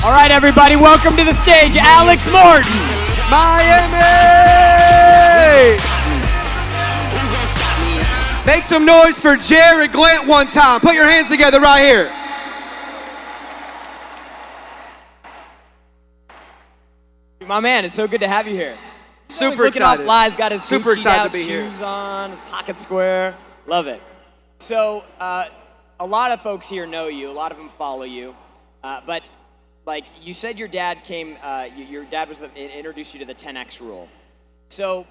All right, everybody, welcome to the stage, Alex Morton. Miami! Make some noise for Jared Glent one time. Put your hands together right here. My man, it's so good to have you here. Super looking excited. All fly. He's got his Super excited out to be here. shoes on, pocket square. Love it. So, a lot of folks here know you. A lot of them follow you. But like you said, your dad came. Your dad was introduced you to the 10x rule. So,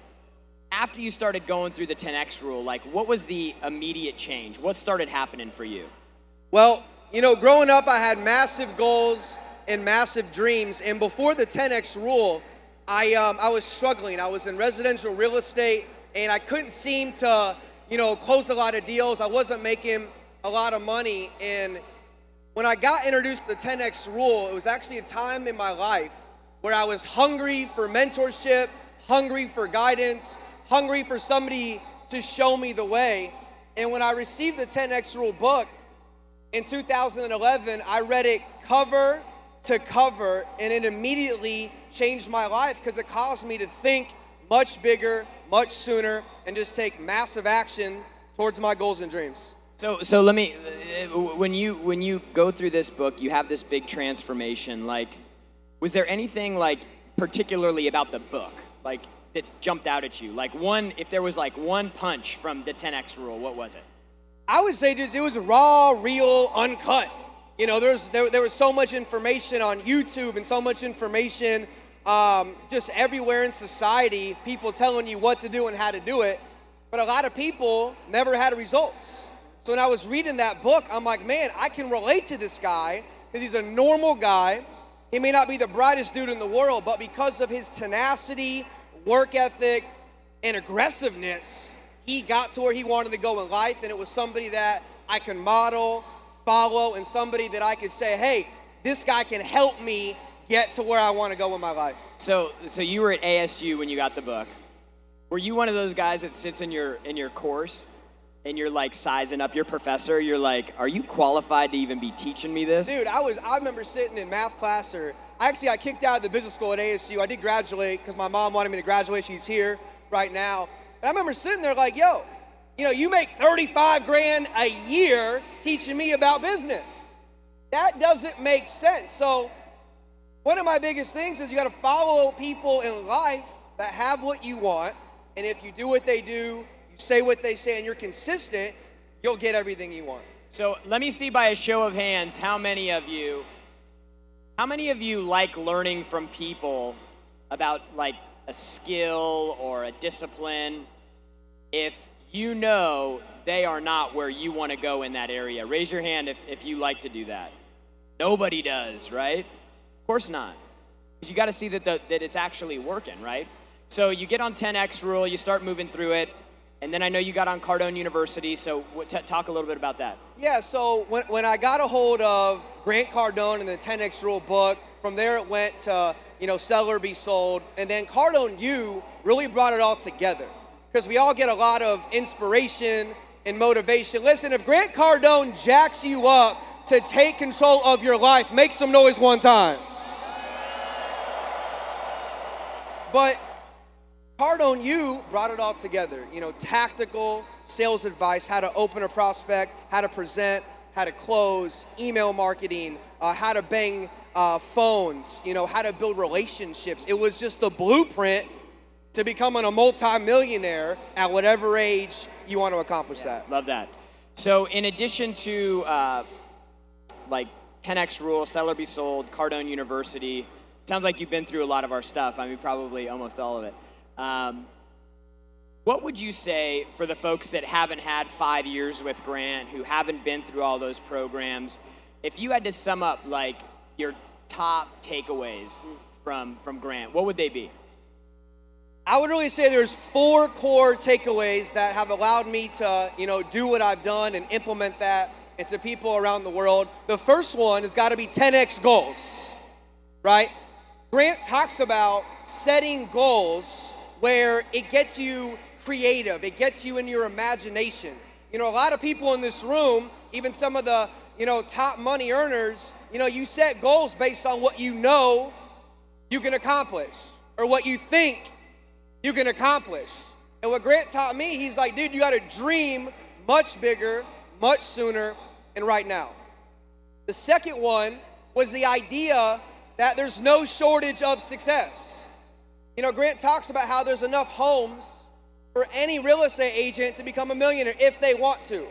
after you started going through the 10x rule, like what was the immediate change? What started happening for you? Well, you know, growing up, I had massive goals and massive dreams. And before the 10x rule, I was struggling. I was in residential real estate, and I couldn't seem to, close a lot of deals. I wasn't making a lot of money. And when I got introduced to the 10x rule, it was actually a time in my life where I was hungry for mentorship, hungry for guidance, hungry for somebody to show me the way. And when I received the 10x rule book in 2011, I read it cover to cover, and it immediately changed my life because it caused me to think much bigger, much sooner, and just take massive action towards my goals and dreams. So let me, when you go through this book, you have this big transformation. Like, was there anything like particularly about the book, like that jumped out at you? Like if there was like one punch from the 10x rule, what was it? I would say just it was raw, real, uncut. There was so much information on YouTube and so much information just everywhere in society, people telling you what to do and how to do it. But a lot of people never had results. So when I was reading that book, I'm like, man, I can relate to this guy because he's a normal guy. He may not be the brightest dude in the world, but because of his tenacity, work ethic, and aggressiveness, he got to where he wanted to go in life, and it was somebody that I can model, follow, and somebody that I could say, hey, this guy can help me get to where I want to go in my life. So you were at ASU when you got the book. Were you one of those guys that sits in your course and you're like sizing up your professor? You're like, are you qualified to even be teaching me this? Dude, I remember sitting in math class, I kicked out of the business school at ASU. I did graduate because my mom wanted me to graduate. She's here right now. And I remember sitting there like, yo, you make 35 grand a year teaching me about business. That doesn't make sense. So one of my biggest things is you got to follow people in life that have what you want. And if you do what they do, you say what they say, and you're consistent, you'll get everything you want. So let me see by a show of hands, how many of you like learning from people about like a skill or a discipline if you know they are not where you want to go in that area? Raise your hand if you like to do that. Nobody does, right? Of course not. Because you got to see that it's actually working, right? So you get on 10X rule, you start moving through it, and then I know you got on Cardone University, so talk a little bit about that. Yeah, so when I got a hold of Grant Cardone and the 10X rule book, from there it went to, Sell or Be Sold, and then Cardone U really brought it all together. Because we all get a lot of inspiration and motivation. Listen, if Grant Cardone jacks you up to take control of your life, make some noise one time. But Cardone U brought it all together. Tactical sales advice, how to open a prospect, how to present, how to close, email marketing, how to bang phones, how to build relationships. It was just the blueprint to becoming a multi-millionaire at whatever age you want to accomplish that. Love that. So in addition to like 10X rule, Sell or Be Sold, Cardone University, sounds like you've been through a lot of our stuff. I mean, probably almost all of it. What would you say for the folks that haven't had 5 years with Grant, who haven't been through all those programs, if you had to sum up like your top takeaways from Grant, what would they be? I would really say there's 4 core takeaways that have allowed me to, do what I've done and implement that into people around the world. The first one has got to be 10X goals, right? Grant talks about setting goals where it gets you creative, it gets you in your imagination. A lot of people in this room, even some of the, top money earners, you set goals based on what you know you can accomplish or what you think you can accomplish. And what Grant taught me, he's like, dude, you got to dream much bigger, much sooner, and right now. The second one was the idea that there's no shortage of success. Grant talks about how there's enough homes for any real estate agent to become a millionaire if they want to.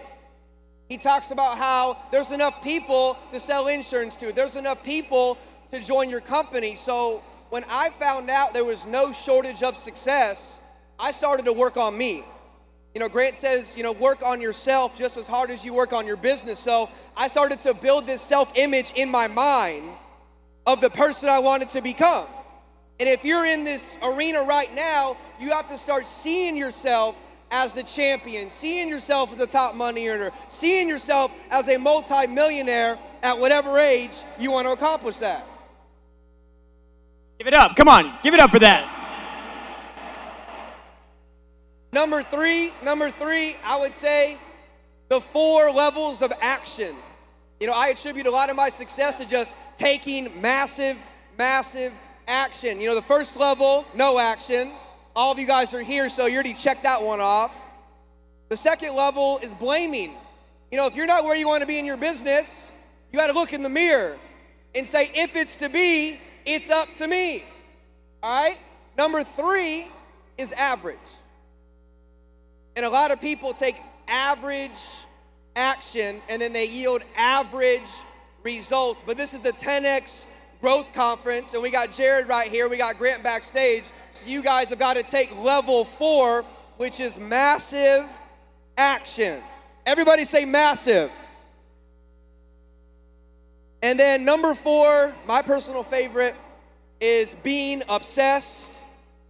He talks about how there's enough people to sell insurance to. There's enough people to join your company. So when I found out there was no shortage of success, I started to work on me. Grant says, work on yourself just as hard as you work on your business. So I started to build this self-image in my mind of the person I wanted to become. And if you're in this arena right now, you have to start seeing yourself as the champion, seeing yourself as the top money earner, seeing yourself as a multi-millionaire at whatever age you want to accomplish that. Give it up. Come on. Give it up for that. Number three, I would say the 4 levels of action. I attribute a lot of my success to just taking massive action. The first level, no action. All of you guys are here, so you already checked that one off. The second level is blaming. If you're not where you want to be in your business, you got to look in the mirror and say, if it's to be, it's up to me. All right? Number 3 is average. And a lot of people take average action and then they yield average results. But this is the 10X Growth Conference, and we got Jared right here. We got Grant backstage. So you guys have got to take level 4, which is massive action. Everybody say massive. And then number 4, my personal favorite, is being obsessed,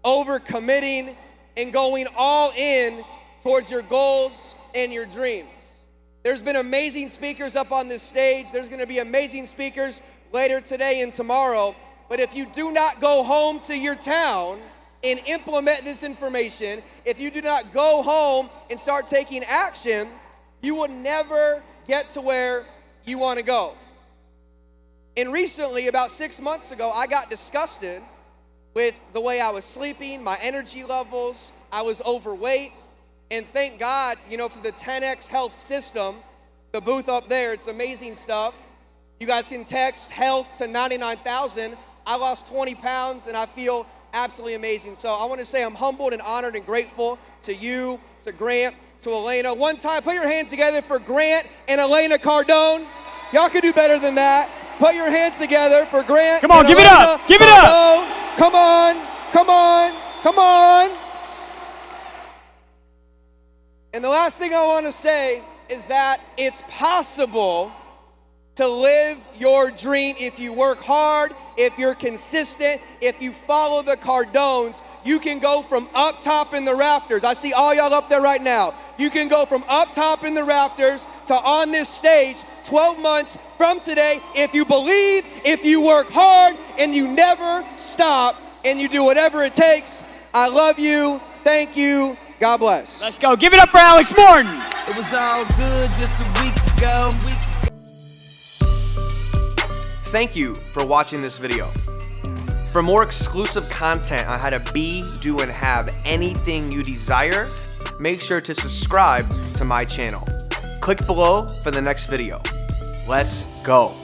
over-committing, and going all in towards your goals and your dreams. There's been amazing speakers up on this stage. There's going to be amazing speakers later today and tomorrow. But if you do not go home to your town and implement this information, if you do not go home and start taking action, you will never get to where you want to go. And recently, about 6 months ago, I got disgusted with the way I was sleeping, my energy levels. I was overweight. And thank God, for the 10X Health System, the booth up there, it's amazing stuff. You guys can text health to 99,000. I lost 20 pounds and I feel absolutely amazing. So I want to say I'm humbled and honored and grateful to you, to Grant, to Elena. One time, put your hands together for Grant and Elena Cardone. Y'all can do better than that. Put your hands together for Grant. Come on, give Elena it up. Give it Cardone. up. Come on, come on, come on. And the last thing I want to say is that it's possible to live your dream if you work hard, if you're consistent, if you follow the Cardones. You can go from up top in the rafters. I see all y'all up there right now. You can go from up top in the rafters to on this stage 12 months from today if you believe, if you work hard, and you never stop, and you do whatever it takes. I love you. Thank you. God bless. Let's go. Give it up for Alex Morton. It was all good just a week ago. Thank you for watching this video. For more exclusive content on how to be, do, and have anything you desire, make sure to subscribe to my channel. Click below for the next video. Let's go.